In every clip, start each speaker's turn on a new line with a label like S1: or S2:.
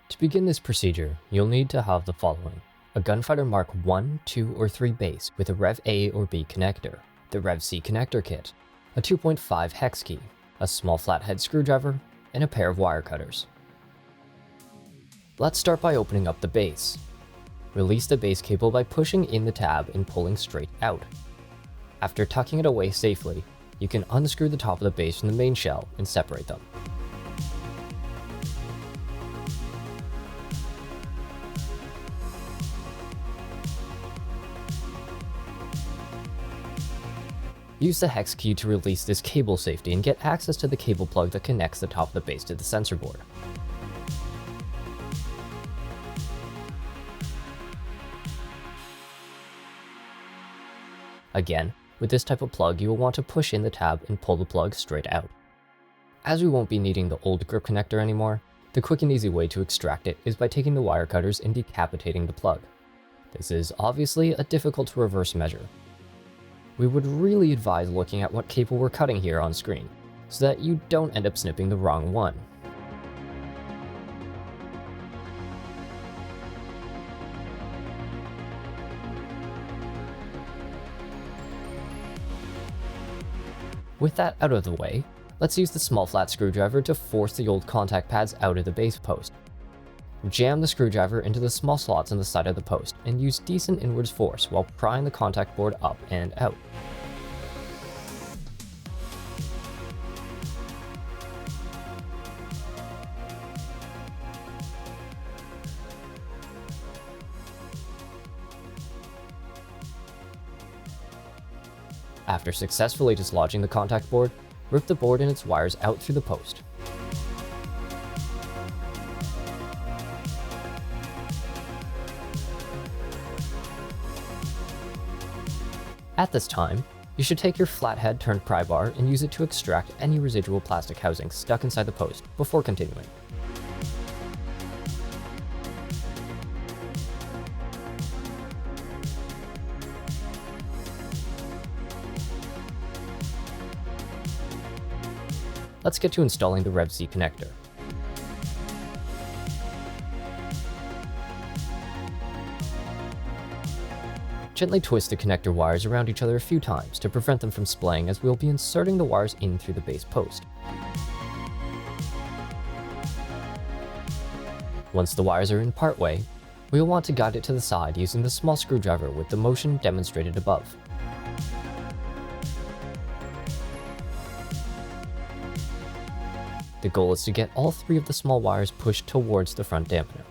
S1: To begin this procedure, you'll need to have the following: a Gunfighter Mark 1, 2, or 3 base with a RevA or B connector, the RevC connector kit, a 2.5 hex key, a small flathead screwdriver, and a pair of wire cutters. Let's start by opening up the base. Release the base cable by pushing in the tab and pulling straight out. After tucking it away safely, you can unscrew the top of the base from the main shell and separate them. Use the hex key to release this cable safety and get access to the cable plug that connects the top of the base to the sensor board. Again, with this type of plug, you will want to push in the tab and pull the plug straight out. As we won't be needing the old grip connector anymore, the quick and easy way to extract it is by taking the wire cutters and decapitating the plug. This is obviously a difficult to reverse measure. We would really advise looking at what cable we're cutting here on screen, so that you don't end up snipping the wrong one. With that out of the way, let's use the small flat screwdriver to force the old contact pads out of the base post. Jam the screwdriver into the small slots on the side of the post and use decent inwards force while prying the contact board up and out. After successfully dislodging the contact board, rip the board and its wires out through the post. At this time, you should take your flathead turned pry bar and use it to extract any residual plastic housing stuck inside the post before continuing. Let's get to installing the RevC connector. Gently twist the connector wires around each other a few times to prevent them from splaying, as we will be inserting the wires in through the base post. Once the wires are in part way, we will want to guide it to the side using the small screwdriver with the motion demonstrated above. The goal is to get all 3 of the small wires pushed towards the front dampener.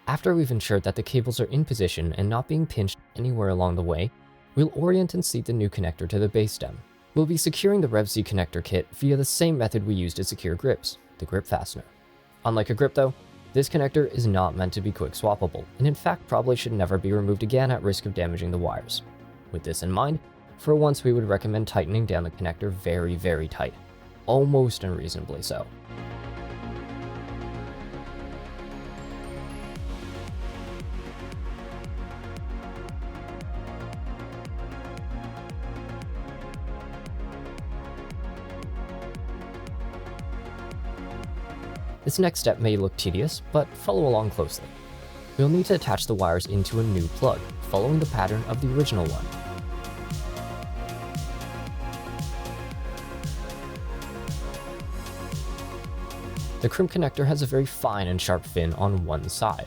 S1: After we've ensured that the cables are in position and not being pinched anywhere along the way, we'll orient and seat the new connector to the base stem. We'll be securing the RevC connector kit via the same method we use to secure grips, the grip fastener. Unlike a grip though, this connector is not meant to be quick swappable, and in fact probably should never be removed again at risk of damaging the wires. With this in mind, for once we would recommend tightening down the connector very tight, almost unreasonably so. This next step may look tedious, but follow along closely. We'll need to attach the wires into a new plug, following the pattern of the original one. The crimp connector has a very fine and sharp fin on one side.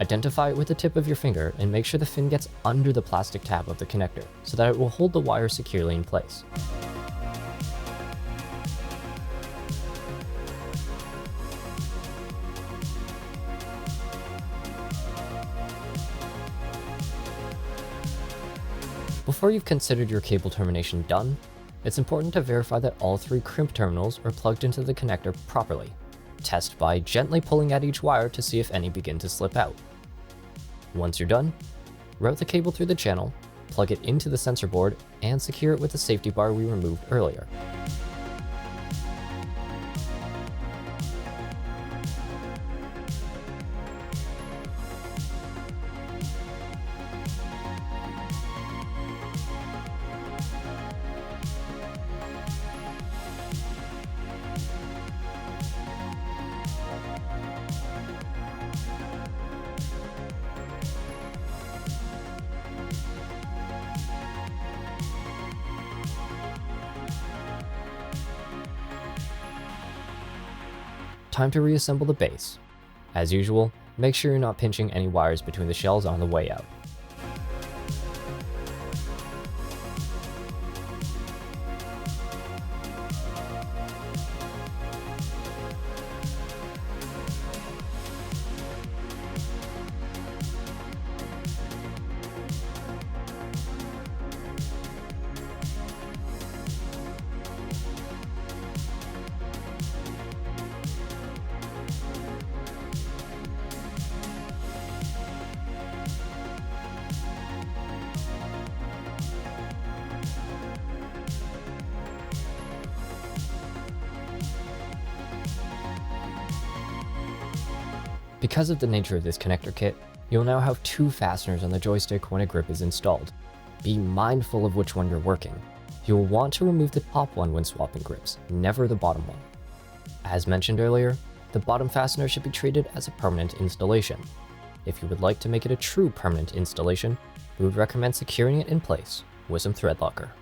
S1: Identify it with the tip of your finger and make sure the fin gets under the plastic tab of the connector so that it will hold the wire securely in place. Before you've considered your cable termination done, It's important to verify that all 3 crimp terminals are plugged into the connector properly. Test by gently pulling at each wire to see if any begin to slip out. Once you're done, route the cable through the channel, plug it into the sensor board, and secure it with the safety bar we removed earlier. Time to reassemble the base. As usual, make sure you're not pinching any wires between the shells on the way out. Because of the nature of this connector kit, you'll now have 2 fasteners on the joystick when a grip is installed. Be mindful of which one you're working. You'll want to remove the top one when swapping grips, never the bottom one. As mentioned earlier, the bottom fastener should be treated as a permanent installation. If you would like to make it a true permanent installation, we would recommend securing it in place with some thread locker.